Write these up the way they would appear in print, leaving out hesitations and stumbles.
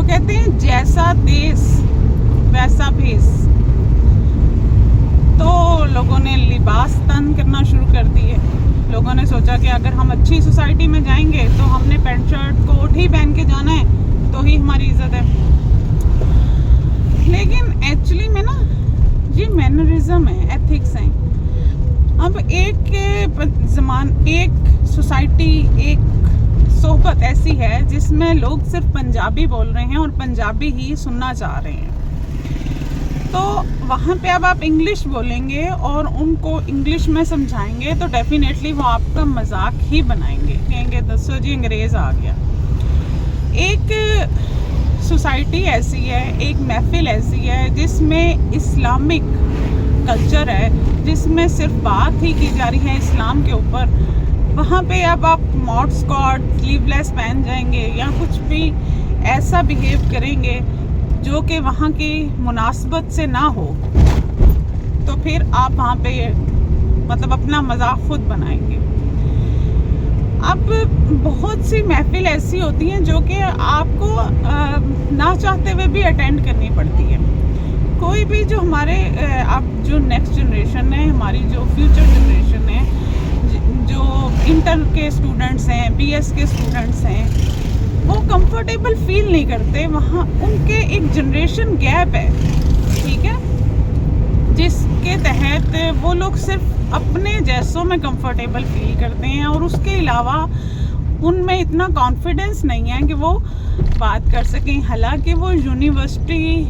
کہتے ہیں جیسا دیس ویسا بھیس. تو لوگوں نے لباس تن کرنا شروع کر دیے. لوگوں نے سوچا کہ اگر ہم اچھی سوسائٹی میں جائیں گے تو ہم نے پینٹ شرٹ کوٹ ہی پہن کے جانا ہے تو ہی ہماری عزت ہے. لیکن ایکچولی میں نا یہ مینرزم ہے, ایتھکس ہیں. اب ایک سوسائٹی, ایک صحبت ایسی ہے جس میں لوگ صرف پنجابی بول رہے ہیں اور پنجابی ہی سننا چاہ رہے ہیں. تو وہاں پہ اب آپ انگلش بولیں گے اور ان کو انگلش میں سمجھائیں گے تو ڈیفینیٹلی وہ آپ کا مذاق ہی بنائیں گے, کہیں گے دسو جی انگریز آ گیا. ایک سوسائٹی ایسی ہے, ایک محفل ایسی ہے جس میں اسلامک کلچر ہے, جس میں صرف بات ہی کی جا رہی ہے اسلام کے اوپر. وہاں پہ اب آپ ماڈ اسکارٹ سلیو لیس پہن جائیں گے یا کچھ بھی ایسا بیہیو کریں گے جو کہ وہاں کی مناسبت سے نہ ہو, تو پھر آپ وہاں پہ مطلب اپنا مذاق خود بنائیں گے. اب بہت سی محفل ایسی ہوتی ہیں جو کہ آپ کو نہ چاہتے ہوئے بھی اٹینڈ کرنی پڑتی ہے. کوئی بھی جو ہمارے اب جو نیکسٹ جنریشن ہے, ہماری جو فیوچر جنریشن ہے, جو انٹر کے اسٹوڈنٹس ہیں, بی ایس کے اسٹوڈنٹس ہیں, وہ کمفرٹیبل فیل نہیں کرتے. وہاں ان کے ایک جنریشن گیپ ہے, ٹھیک ہے, جس کے تحت وہ لوگ صرف اپنے جیسوں میں کمفرٹیبل فیل کرتے ہیں اور اس کے علاوہ ان میں اتنا کانفیڈنس نہیں ہے کہ وہ بات کر سکیں. حالانکہ وہ یونیورسٹی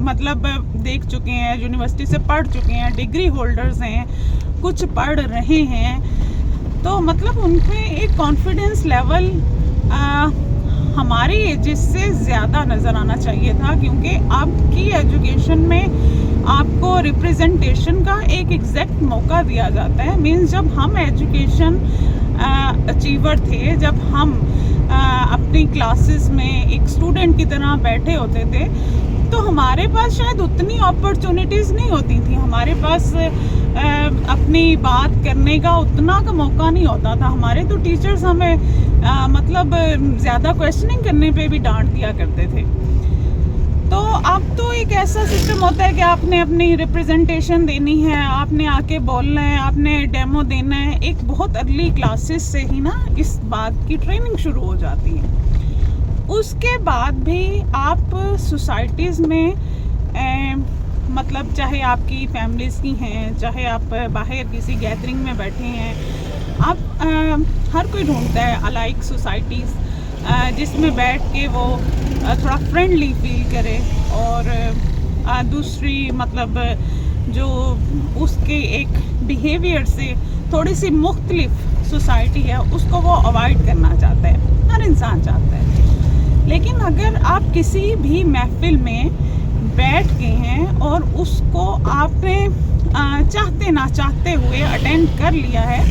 مطلب دیکھ چکے ہیں, یونیورسٹی سے پڑھ چکے ہیں, ڈگری ہولڈرز ہیں, کچھ پڑھ رہے ہیں, تو مطلب ان پہ ایک کانفیڈنس لیول ہماری ایجز سے زیادہ نظر آنا چاہیے تھا. کیونکہ آپ کی ایجوکیشن میں آپ کو ریپریزنٹیشن کا ایک ایگزیکٹ موقع دیا جاتا ہے. مینس جب ہم ایجوکیشن اچیور تھے, جب ہم اپنی کلاسز میں ایک اسٹوڈنٹ کی طرح بیٹھے ہوتے تھے, تو ہمارے پاس شاید اتنی اپرچونیٹیز نہیں ہوتی تھیں, ہمارے پاس اپنی بات کرنے کا اتنا کا موقع نہیں ہوتا تھا. ہمارے تو ٹیچرز ہمیں مطلب زیادہ کویسچننگ کرنے پہ بھی ڈانٹ دیا کرتے تھے. تو اب تو ایک ایسا سسٹم ہوتا ہے کہ آپ نے اپنی ریپریزنٹیشن دینی ہے, آپ نے آ کے بولنا ہے, آپ نے ڈیمو دینا ہے. ایک بہت ارلی کلاسز سے ہی نا اس بات کی ٹریننگ شروع ہو جاتی ہے. اس کے بعد بھی آپ سوسائٹیز میں مطلب چاہے آپ کی فیملیز کی ہیں, چاہے آپ باہر کسی گیدرنگ میں بیٹھے ہیں, آپ ہر کوئی ڈھونڈتا ہے الائک سوسائٹیز جس میں بیٹھ کے وہ تھوڑا فرینڈلی فیل کرے اور دوسری مطلب جو اس کے ایک بیہیویئر سے تھوڑی سی مختلف سوسائٹی ہے اس کو وہ اوائڈ کرنا چاہتا ہے. ہر انسان چاہتا ہے. لیکن اگر آپ کسی بھی محفل میں بیٹھ گئے ہیں اور اس کو آپ نے چاہتے نہ چاہتے ہوئے اٹینڈ کر لیا ہے,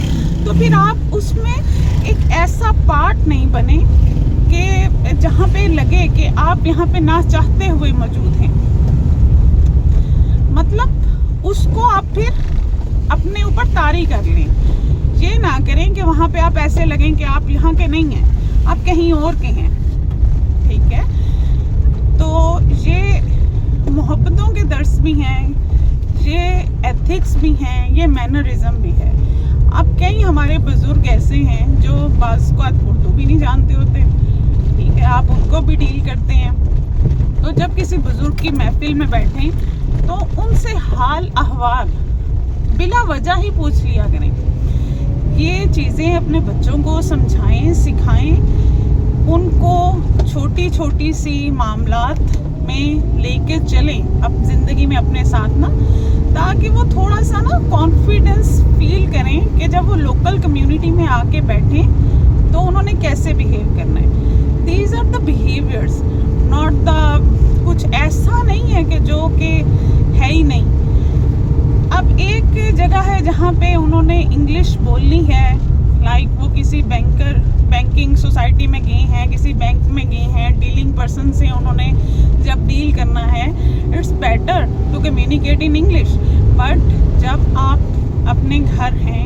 تو پھر آپ اس میں ایک ایسا پارٹ نہیں بنے کہ جہاں پہ لگے کہ آپ یہاں پہ نہ چاہتے ہوئے موجود ہیں. مطلب اس کو آپ پھر اپنے اوپر طاری کر لیں. یہ نہ کریں کہ وہاں پہ آپ ایسے لگیں کہ آپ یہاں کے نہیں ہیں, آپ کہیں اور کے ہیں, ٹھیک ہے. تو یہ محبتوں کے درس بھی ہیں, یہ ایتھکس بھی ہیں, یہ مینرزم بھی ہے. اب کئی ہمارے بزرگ ایسے ہیں جو بعض کو اردو بھی نہیں جانتے ہوتے, ٹھیک ہے, آپ ان کو بھی ڈیل کرتے ہیں. تو جب کسی بزرگ کی محفل میں بیٹھیں تو ان سے حال احوال بلا وجہ ہی پوچھ لیا کریں. یہ چیزیں اپنے بچوں کو سمجھائیں, سکھائیں, ان کو چھوٹی چھوٹی سی معاملات میں لے کے چلیں اب زندگی میں اپنے ساتھ نا, تاکہ وہ تھوڑا سا نا کانفیڈنس فیل کریں کہ جب وہ لوکل کمیونٹی میں آ کے بیٹھیں تو انہوں نے کیسے بیہیو کرنا ہے. These are the behaviours, not the کچھ ایسا نہیں ہے کہ جو کہ ہے ہی نہیں. اب ایک جگہ ہے جہاں پہ انہوں نے انگلش بولنی ہے, لائک وہ کسی بینکنگ سوسائٹی میں گئے ہیں, کسی بینک میں گئے ہیں, ڈیلنگ پرسن سے انہوں نے جب ڈیل کرنا ہے, it's better to communicate in English. But جب آپ اپنے گھر ہیں,